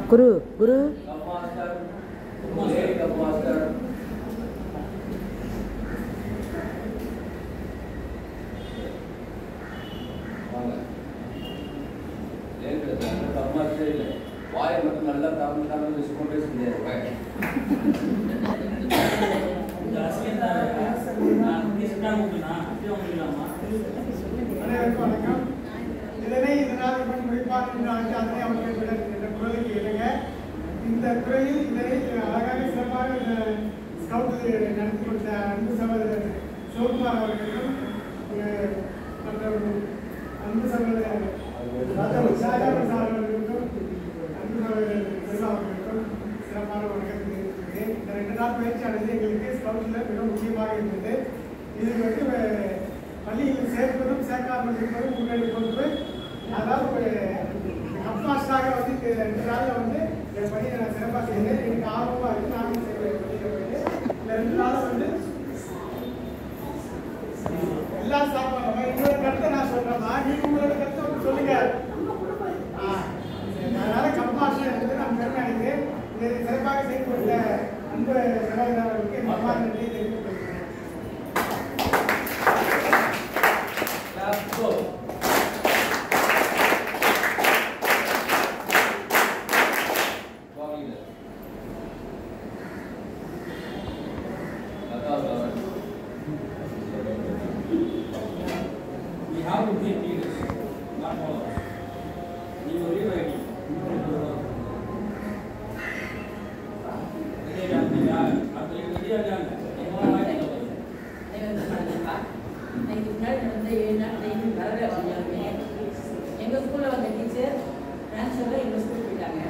குரு குரு வாயை மட்டும் நல்லா தமிழ் வச்சுக்கொண்டே செஞ்சாரு. இதனை இதனால் முடிப்பார் என்று அழைத்தாலே அவர்கள் என்ற குரலுக்கு இணங்க இந்த துறையில் இதனை அழகாக சிறப்பாக ஸ்கவுட் நடத்தி கொடுத்த அன்பு சகோதரர் சிவகுமார் அவர்களுக்கும் மற்றும் அன்பு சகோதரர் ஷாஜாபன் அவர்களுக்கும் அன்பு சகோதரர் செல்வா அவர்களுக்கும் சிறப்பான வணக்கத்தை தெரிவித்துக்கிறேன். இந்த 2 நாள் பயிற்சியானது எங்களுக்கு ஸ்கவுட்டில் மிக முக்கியமாக இருந்தது. இது பள்ளியில் சேர்ப்பதும் சேர்க்காமல் இருப்பதும் உங்களுடைய பொறுப்பு. அதாவது கம்பாஸ்டாக இந்த 2 நாளில் என் பணியை நான் சிறப்பாக செய்தேன். எனக்கு ஆர்வமாக இருக்கு, நானும் செய்வேன். இந்த 2 நாளும் எல்லா சாப்பாடு இன்னொரு கருத்தை நான் சொல்றேம்மா, நீங்க உங்களோட கருத்தை சொல்லுங்க. அதனால கம்பாஸ்டா என்பது நான் பெருமை அடைகிறேன். இதை சிறப்பாக செய்து கொடுத்த அன்பு சகோதரர்களுக்கு என் அம்மா நன்றியை தெரிவித்துக் கொள்கிறேன். எங்கள் ஸ்கூலில் வந்த டீச்சர் ட்ரான்ஸ்ஃபரில் எங்கள் ஸ்கூல் போயிட்டாங்க.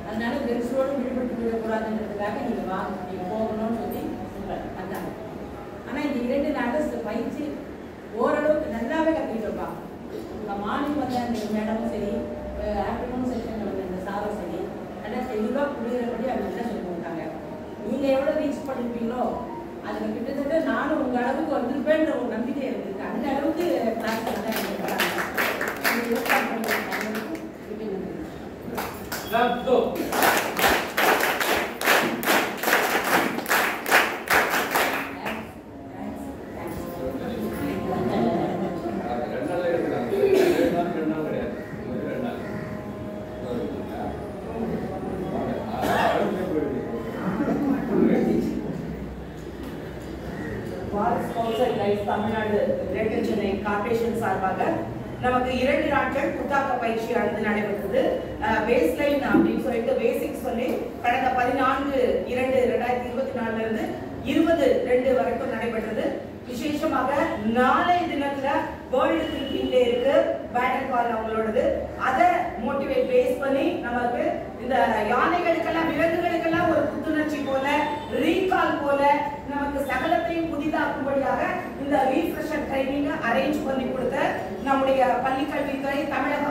அதனால பெருசோடு விடுபட்டு விடக்கூடாதுன்றதுக்காக நீங்கள் வாங்க, நீங்கள் போகணும்னு சொல்லி வந்தாங்க. ஆனால் இந்த 2 நாள் பயிற்சி ஓரளவுக்கு நல்லாவே கற்றுக்கிட்டோம்ப்பா. இப்போ மார்னிங் வந்த அந்த மேடமும் சரி, ஆஃப்டர்நூன் செக்ஷனில் வந்த இந்த சாரும் சரி, நல்லா தெளிவாக புரிகிறபடி அவங்க நல்லா சொல்லி கொடுத்தாங்க. நீங்கள் எவ்வளோ ரீச் பண்ணிருப்பீங்களோ அதில் கிட்டத்தட்ட நானும் உங்கள் அளவுக்கு வந்திருப்பேன்ற ஒரு நம்பிக்கை இருக்குது. அந்த அளவுக்கு கிளாஸ் நல்லா இருக்கிறாங்க. தமிழ்நாடு கிரேட்டர் சென்னை கார்ப்பரேஷன் சார்பாக நமக்கு 2 நாட்கள் புத்தாக்க பயிற்சியானது நடைபெற்றது. பேஸ் லைன் அப்படின்னு சொல்லிட்டு பேசிக்ஸ் சொல்லி கடந்த 14/2/2024 இருந்து 20/2 வரைக்கும் நடைபெற்றது. விசேஷமாக நாளைய தினத்துல வேர்ல்டு கிரிக்கெட் டே இருக்கு, பேட்டில் பால் அவங்களோடது. அதை மோட்டிவேட் பேஸ் பண்ணி நமக்கு இந்த யானைகளுக்கெல்லாம் விலங்குகளுக்கெல்லாம் ஒரு புத்துணர்ச்சி போல, ரீகால் போல நமக்கு சகலத்தையும் புதிதாக்கும்படியாக இந்த ரீஃப்ரெஷர் ட்ரைனிங் அரேஞ்ச் பண்ணி கொடுத்த நம்முடைய பள்ளிக்கல்வித்துறை தமிழக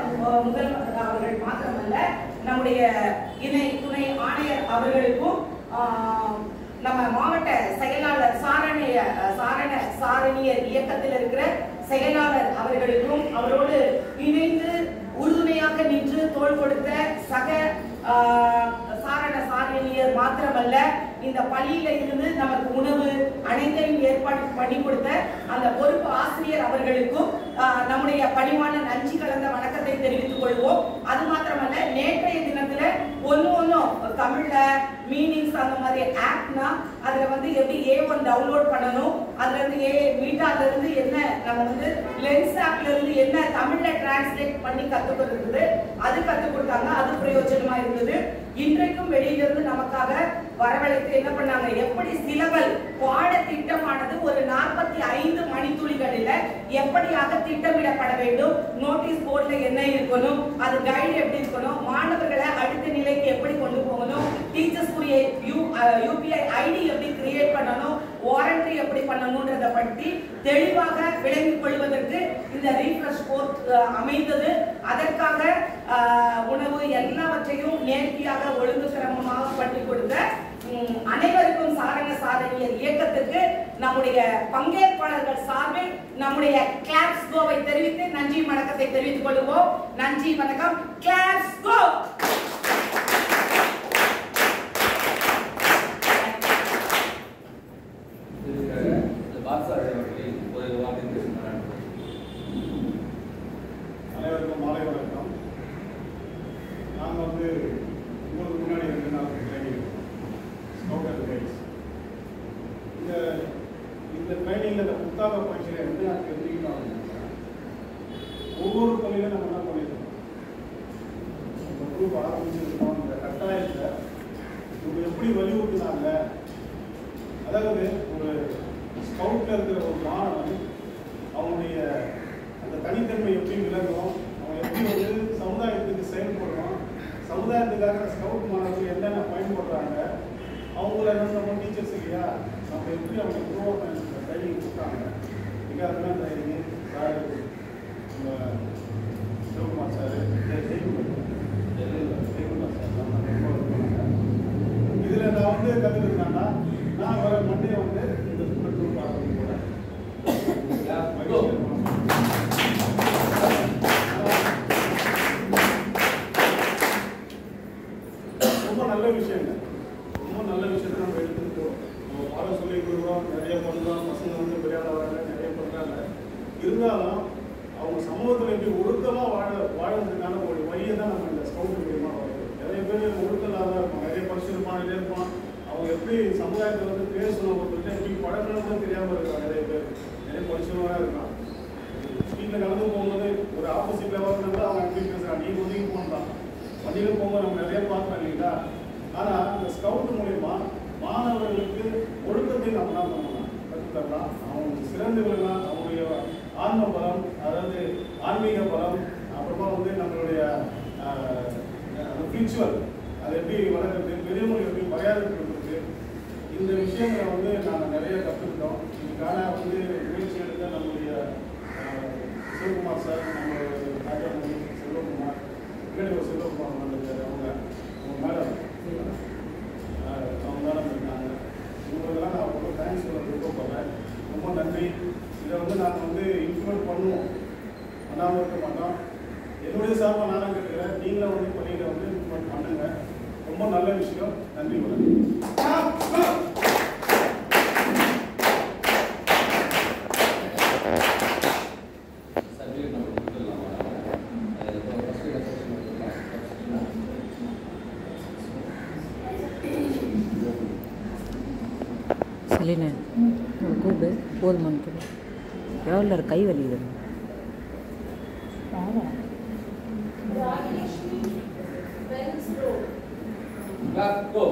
முதல்வர் அவர்கள் மாத்திரமல்ல, நம்முடைய இணை துணை ஆணையர் அவர்களுக்கும் நம்ம மாவட்ட செயலாளர் சாரணியர் இயக்கத்தில் இருக்கிற செயலாளர் அவர்களுக்கும் அவரோடு இணைந்து உறுதுணையாக நின்று தோள் கொடுத்த சக சாரணியர் மாத்திரமல்ல, இந்த பள்ளியில இருந்து நமக்கு உணவு அனைத்தையும் ஏற்பாடு பண்ணி கொடுத்த அந்த பொறுப்பு ஆசிரியர் அவர்களுக்கும் நம்முடைய பணிவான நன்றி கலந்த வணக்கத்தை தெரிவித்துக் கொள்வோம். அது மாத்திரமல்ல, நேற்றைய தினத்துல ஒன்னும் தமிழ்ல மீனிங்ஸ் அந்த மாதிரி ஆப்னா அதுல எப்படி A1 டவுன்லோட் பண்ணணும், அதுல இருந்து மீட்டால இருந்து என்ன நம்ம லென்ஸ் ஆப்ல இருந்து என்ன தமிழ்ல டிரான்ஸ்லேட் பண்ணி கத்துக்கிறது அது கத்துக் கொடுத்தாங்க. அது பிரயோஜனமா இருந்தது. இன்றைக்கும் வெளியிலிருந்து நமக்காக வரவழைத்து என்ன பண்ணாங்க, எப்படி சிலபல் பாடத்திட்டமானது ஒரு 45 மணித்துளிகளில் எப்படியாக திட்டமிடப்பட வேண்டும், நோட்டீஸ் போர்ட்ல என்ன இருக்கணும், அது கைடு எப்படி இருக்கணும், மாணவர்களை அடுத்த நிலைக்கு எப்படி கொண்டு போகணும், டீச்சர்ஸ்க்குரிய UPI ஐடி எப்படி கிரியேட் பண்ணணும், வாரண்டி எப்படி பண்ணணும்ன்றத பற்றி தெளிவாக விளங்கிக் கொள்வதற்கு இந்த ரீஃப்ரெஷ் கோர்ஸ் அமைந்தது. அதற்காக உணவு எல்லா எல்லாவற்றையும் நேர்த்தியாக ஒழுங்கு கிரமமாக பண்ணி கொடுத்த அனைவருக்கும் சாரண சாதனையர் இயக்கத்துக்கு நம்முடைய பங்கேற்பாளர்கள் சார்பில் நம்முடைய கிளாப்ஸ் கோவை தெரிவித்து நன்றி வணக்கத்தை தெரிவித்துக் கொள்வோம். நன்றி வணக்கம். கிளாப்ஸ் கோ. அனைவருக்கும் மாலை வணக்கம். நாங்கள் உங்களுக்கு முன்னாடி 2 நாள் ட்ரைனிங் ஸ்கவுட் கைட்ஸ். இந்த ட்ரைனிங்கில் இந்த புத்தாக்க பயிற்சியில் வந்து நான் தெரிஞ்சுக்கிட்டோம். ஒவ்வொரு பள்ளியிலும் நம்ம என்ன பண்ணியிருக்கோம், இந்த குரூப் ஆரம்பிச்சிருக்கோம். இந்த கட்டாயத்தில் இவங்க எப்படி வலியுறுத்தினாங்க, அதாவது ஒரு ஸ்கவுட்டில் இருக்கிற ஒரு மாணவன் அவனுடைய அந்த தனித்தன்மை எப்படி விளங்கும், அவன் எப்படி சமுதாயத்துக்கு செயல்படணும், சமுதாயத்துக்காக ஸ்கவுட் மாணவர்கள் என்னென்ன பயன்படுறாங்க, அவங்கள நம்ம டீச்சர்ஸ் இல்லையா, நம்ம எப்படி அவங்க குரூவாக ட்ரைனிங் கொடுத்தாங்க. மிக அருமையான training sir, Sivakumar sir, Jayakumar sir இதில் நான் கற்றுக்கிட்டேன்னா நான் வர மண்டே இந்த ஸ்கூலில் குரூப் ஆரம்பிக்க போகிறேன். ரொம்ப நல்ல விஷயங்க, ரொம்ப நல்ல விஷயத்தை நம்ம எடுத்துக்கிட்டோம். நம்ம பாடம் சொல்லி கொடுக்குறோம், நிறைய பண்ணுறோம், பசங்க விளையாட வராங்க, நிறைய பண்ணுறாங்க. இருந்தாலும் அவங்க சமூகத்தில் எப்படி ஒழுக்கமாக வாழறதுக்கான ஒரு வழியை தான் நம்ம இந்த ஸ்கவுட் மூலியமாக வளர்க்குறோம். நிறைய பேர் ஒழுக்கலாக தான் இருப்பான், நிறைய படிச்சிருப்பான், நிறைய இருப்பான். அவங்க எப்படி சமுதாயத்தில் பேசணும், ஒருத்தர் எப்படி பழக்கணும் தெரியாமல் இருக்காங்க. நிறைய படிச்சவங்க இருக்கான். வீட்டில் நடந்து போகும்போது ஒரு ஆப்போசிட்டில் வரணுன்னா அவன் எப்படி பேசுகிறான், நீ ஒதுங்கி போகலாம். வண்டியில் போகும்போது நம்ம நிறைய பார்க்குறோம் இல்லைங்களா. ஆனால் இந்த ஸ்கவுட் மூலயமா மாணவர்களுக்கு ஒழுக்கத்தை நம்ம என்ன பண்ணலாம், கற்றுத்தரலாம். அவங்க சிறந்து விடலாம். அவங்களுடைய ஆன்ம பலம், அதாவது ஆன்மீக பலம், அப்புறமா நம்மளுடைய ஸ்பிரிச்சுவல் அதை எப்படி வளர்க்குறது, பெரியவங்களுக்கு எப்படி மரியாதை கொடுக்குறது, இந்த விஷயங்களை நாங்கள் நிறைய கற்றுக்கிட்டோம். இதுக்கான முயற்சி எடுத்த நம்முடைய சிவகுமார் சார், நம்மளுடைய ராஜாமணி செல்வகுமார், பின்னாடி ஒரு செல்வகுமார் வந்திருக்காரு. அவங்க மேடம் இருக்காங்க. இவங்களுக்கெல்லாம் நான் ரொம்ப தேங்க்ஸ் சொல்ல விருப்பப்படுறேன். ரொம்ப நன்றி. இதை நாங்கள் இம்ப்ளிமெண்ட் பண்ணுவோம், பண்ணாமல் இருக்க மாட்டோம். என்னுடைய சார்பாக நானும் கேட்குறேன், நீங்களும் பள்ளியில் இம்ப்ளிமெண்ட் பண்ணுங்க. ரொம்ப நல்ல விஷயம். நன்றி. வணக்கம். சொல்லினே கூப்பிடு போதுமான்னு எவ்வளோ கை வலி Go.